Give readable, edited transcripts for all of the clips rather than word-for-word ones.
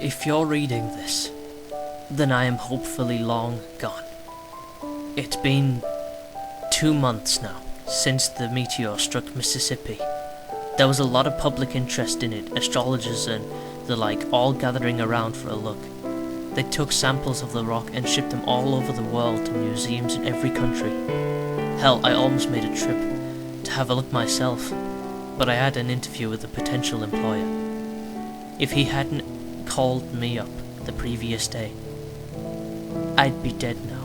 If you're reading this, then I am hopefully long gone. It's been 2 months now since the meteor struck Mississippi. There was a lot of public interest in it, astrologers and the like all gathering around for a look. They took samples of the rock and shipped them all over the world to museums in every country. Hell, I almost made a trip to have a look myself, but I had an interview with a potential employer. If he hadn't called me up the previous day, I'd be dead now.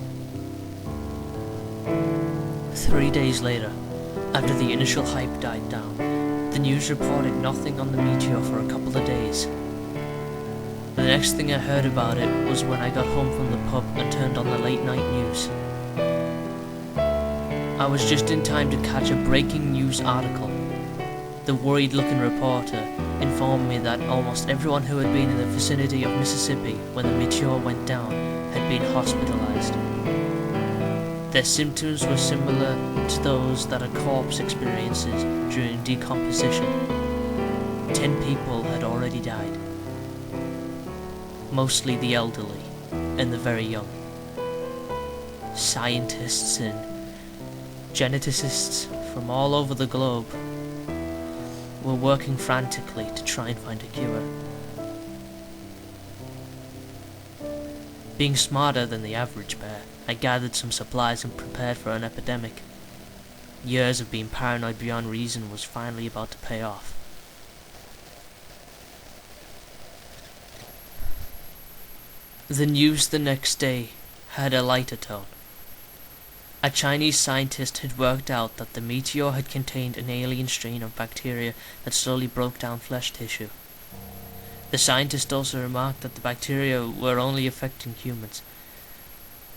3 days later, after the initial hype died down, the news reported nothing on the meteor for a couple of days. The next thing I heard about it was when I got home from the pub and turned on the late night news. I was just in time to catch a breaking news article. The worried looking reporter informed me that almost everyone who had been in the vicinity of Mississippi when the meteor went down had been hospitalized. Their symptoms were similar to those that a corpse experiences during decomposition. 10 people had already died, mostly the elderly and the very young. Scientists and geneticists from all over the globe were working frantically to try and find a cure. Being smarter than the average bear, I gathered some supplies and prepared for an epidemic. Years of being paranoid beyond reason was finally about to pay off. The news the next day had a lighter tone. A Chinese scientist had worked out that the meteor had contained an alien strain of bacteria that slowly broke down flesh tissue. The scientist also remarked that the bacteria were only affecting humans.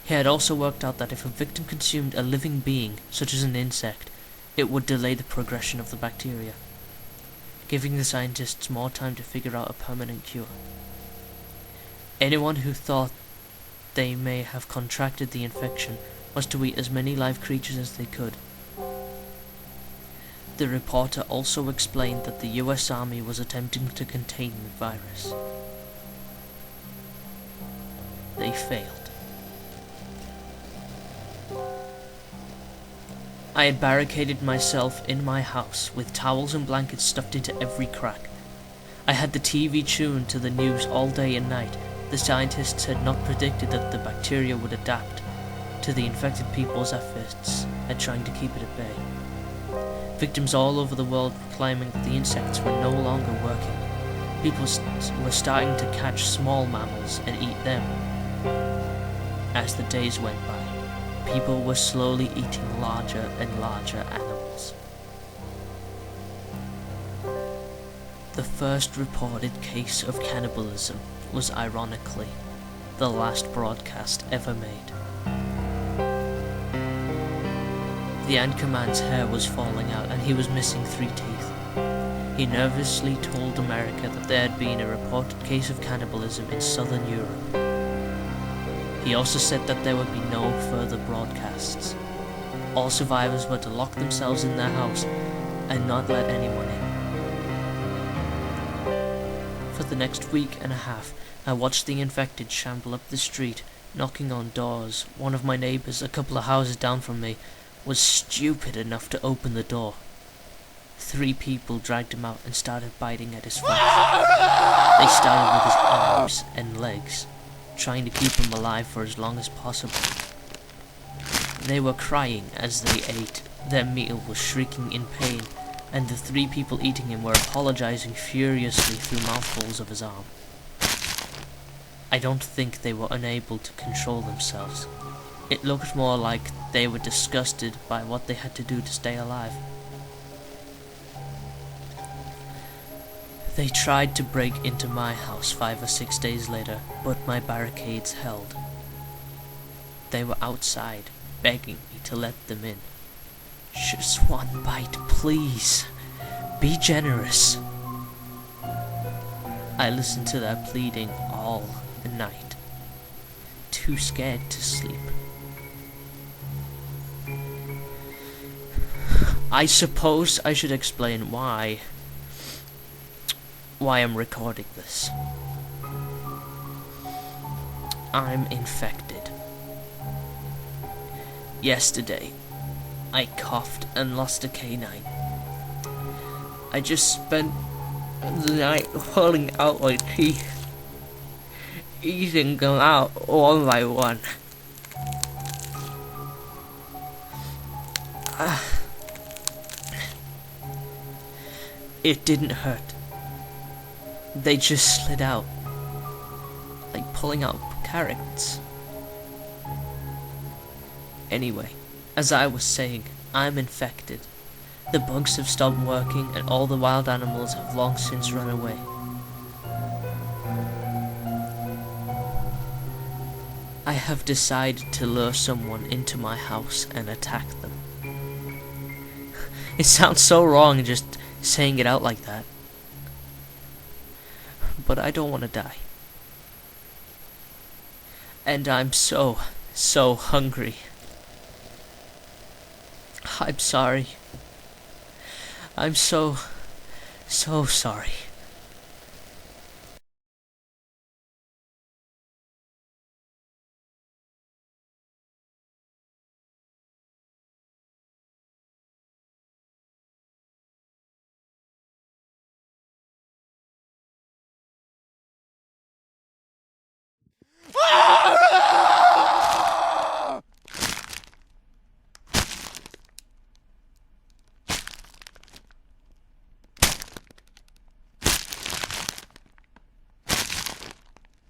He had also worked out that if a victim consumed a living being, such as an insect, it would delay the progression of the bacteria, giving the scientists more time to figure out a permanent cure. Anyone who thought they may have contracted the infection was to eat as many live creatures as they could. The reporter also explained that the US Army was attempting to contain the virus. They failed. I had barricaded myself in my house with towels and blankets stuffed into every crack. I had the TV tuned to the news all day and night. The scientists had not predicted that the bacteria would adapt to the infected people's efforts at trying to keep it at bay. Victims all over the world were claiming that the insects were no longer working. People were starting to catch small mammals and eat them. As the days went by, people were slowly eating larger and larger animals. The first reported case of cannibalism was ironically the last broadcast ever made. The anchorman's hair was falling out and he was missing 3 teeth. He nervously told America that there had been a reported case of cannibalism in southern Europe. He also said that there would be no further broadcasts. All survivors were to lock themselves in their house and not let anyone in. For the next week and a half, I watched the infected shamble up the street, knocking on doors. One of my neighbors, a couple of houses down from me, was stupid enough to open the door. 3 people dragged him out and started biting at his flesh. They started with his arms and legs, trying to keep him alive for as long as possible. They were crying as they ate. Their meal was shrieking in pain, and the 3 people eating him were apologizing furiously through mouthfuls of his arm. I don't think they were unable to control themselves. It looked more like they were disgusted by what they had to do to stay alive. They tried to break into my house 5 or 6 days later, but my barricades held. They were outside, begging me to let them in. Just one bite, please. Be generous. I listened to their pleading all the night, too scared to sleep. I suppose I should explain why I'm recording this. I'm infected. Yesterday, I coughed and lost a canine. I just spent the night pulling out my teeth, eating them out one by one. It didn't hurt. They just slid out, like pulling out carrots. Anyway, as I was saying, I'm infected. The bugs have stopped working and all the wild animals have long since run away. I have decided to lure someone into my house and attack them. It sounds so wrong just saying it out like that. But I don't want to die. And I'm so hungry. I'm sorry. I'm so sorry.